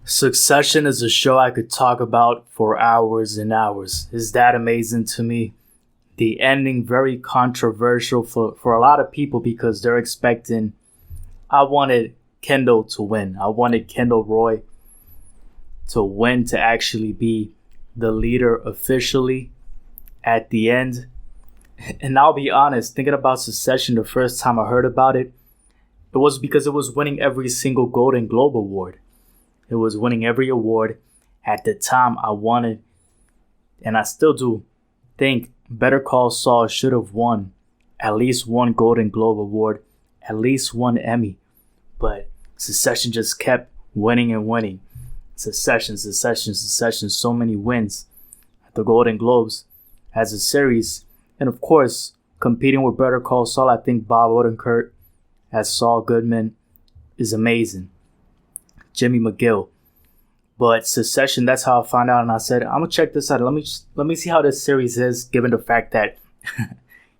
Succession is a show I could talk about for hours and hours. It's that amazing to me. The ending very controversial for a lot of people because they're expecting I wanted Kendall to win. I wanted Kendall Roy to win to actually be the leader officially at the end. And I'll be honest, thinking about Succession the first time I heard about it, it was because it was winning every single Golden Globe award. It was winning every award. At the time, I wanted, and I still do, think Better Call Saul should have won at least one Golden Globe award, at least one Emmy. But Succession just kept winning and winning. Succession, so many wins at the Golden Globes as a series. And of course, competing with Better Call Saul, I think Bob Odenkirk as Saul Goodman is amazing. Jimmy McGill. But Succession, that's how I found out, and I said, I'm gonna check this out. Let me see how this series is, given the fact that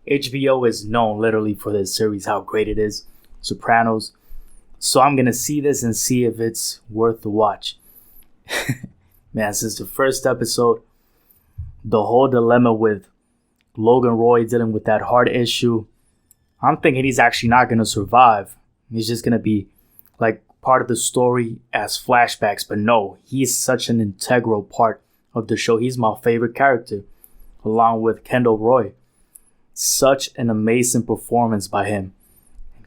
HBO is known literally for this series, how great it is. Sopranos. So I'm gonna see this and see if it's worth the watch. Man, since the first episode, the whole dilemma with Logan Roy dealing with that heart issue, I'm thinking he's actually not gonna survive. He's just gonna be like part of the story as flashbacks, but no, he's such an integral part of the show. He's my favorite character, along with Kendall Roy. Such an amazing performance by him.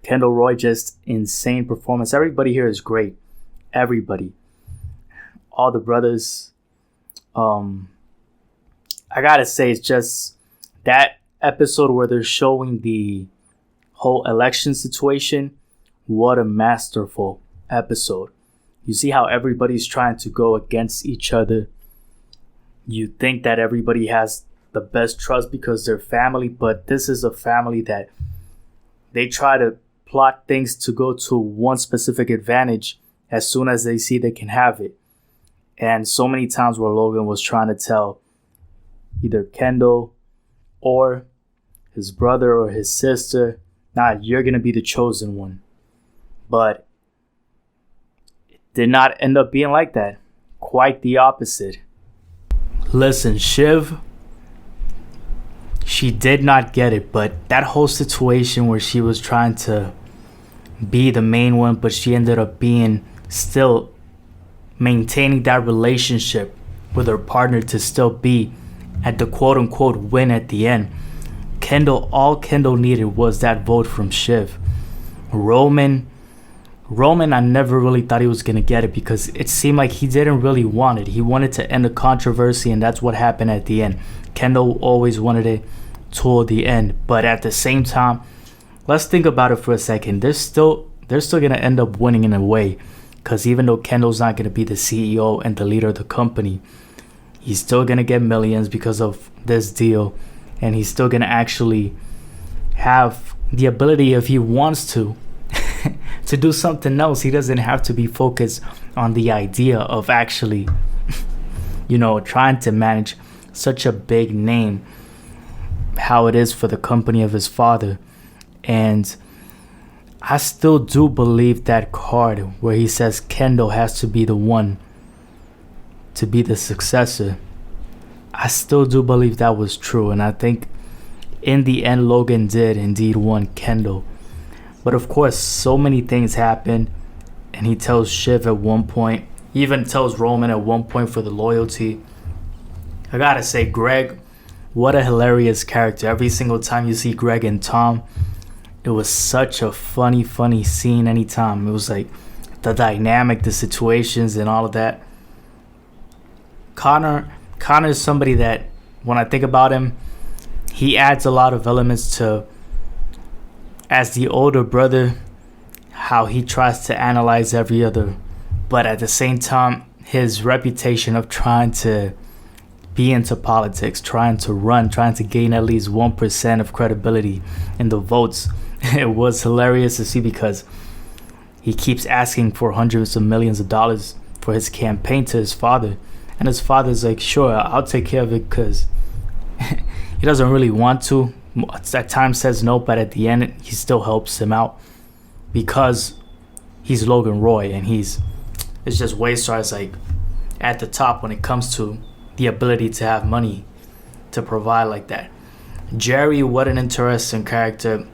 Kendall Roy, just insane performance. Everybody here is great. Everybody. All the brothers. I gotta say, it's just that episode where they're showing the whole election situation. What a masterful episode. You see how everybody's trying to go against each other. You think that everybody has the best trust because they're family, but this is a family that they try to plot things to go to one specific advantage as soon as they see they can have it. And so many times where Logan was trying to tell either Kendall or his brother or his sister, nah, you're going to be the chosen one. But it did not end up being like that. Quite the opposite. Listen, Shiv, she did not get it, but that whole situation where she was trying to be the main one, but she ended up being still maintaining that relationship with her partner to still be at the quote unquote win at the end. All Kendall needed was that vote from Shiv. Roman, I never really thought he was going to get it because it seemed like he didn't really want it. He wanted to end the controversy, and that's what happened at the end. Kendall always wanted it toward the end, but at the same time, let's think about it for a second. They're still going to end up winning in a way, because even though Kendall's not going to be the CEO and the leader of the company, he's still going to get millions because of this deal, and he's still going to actually have the ability, if he wants to do something else. He doesn't have to be focused on the idea of actually, trying to manage such a big name, how it is for the company of his father. And I still do believe that card where he says Kendall has to be the one to be the successor. I still do believe that was true, and I think in the end Logan did indeed want Kendall. But of course, so many things happened, and he tells Shiv at one point, he even tells Roman at one point for the loyalty. I gotta say, Greg, what a hilarious character. Every single time you see Greg and Tom, it was such a funny scene anytime. It was like the dynamic, the situations, and all of that. Connor is somebody that, when I think about him, he adds a lot of elements to, as the older brother, how he tries to analyze every other, but at the same time, his reputation of trying to be into politics, trying to gain at least 1% of credibility in the votes. It was hilarious to see because he keeps asking for hundreds of millions of dollars for his campaign to his father. And his father's like, sure, I'll take care of it, because he doesn't really want to. At times says no, but at the end, he still helps him out because he's Logan Roy and he's is just Waystar is like at the top when it comes to the ability to have money to provide like that. Jerry, what an interesting character.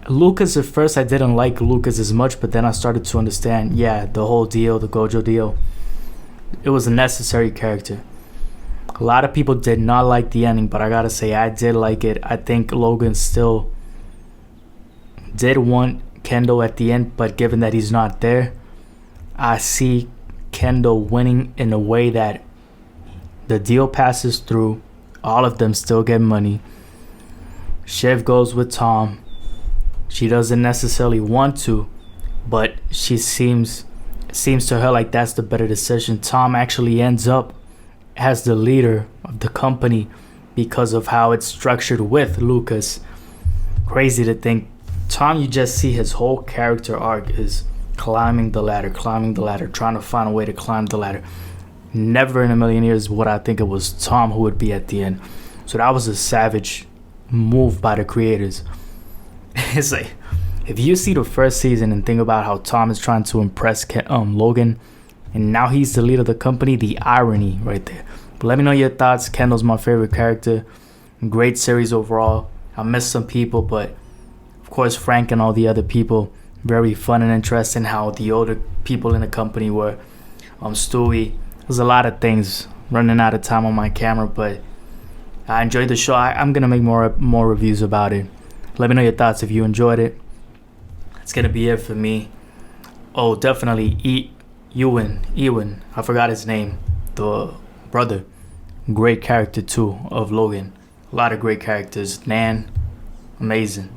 Lucas, at first I didn't like Lucas as much, but then I started to understand, yeah, the whole deal, the Gojo deal. It was a necessary character. A lot of people did not like the ending, but I gotta say, I did like it. I think Logan still did want Kendall at the end, but given that he's not there, I see Kendall winning in a way that the deal passes through. All of them still get money. Shiv goes with Tom. She doesn't necessarily want to, but she seems to her like that's the better decision. Tom actually ends up as the leader of the company because of how it's structured with Lucas. Crazy to think. Tom, you just see his whole character arc is climbing the ladder, trying to find a way to climb the ladder. Never in a million years would I think it was Tom who would be at the end. So that was a savage move by the creators. It's like, if you see the first season and think about how Tom is trying to impress Logan, and now he's the leader of the company, the irony right there. But let me know your thoughts. Kendall's my favorite character. Great series overall. I missed some people, but of course Frank and all the other people, very fun and interesting. How the older people in the company were. Stewie. There's a lot of things. Running out of time on my camera, but I enjoyed the show. I'm gonna make more reviews about it. Let me know your thoughts if you enjoyed it. It's gonna be it for me. Oh, definitely Ewan. I forgot his name. The brother. Great character too of Logan. A lot of great characters. Nan, amazing.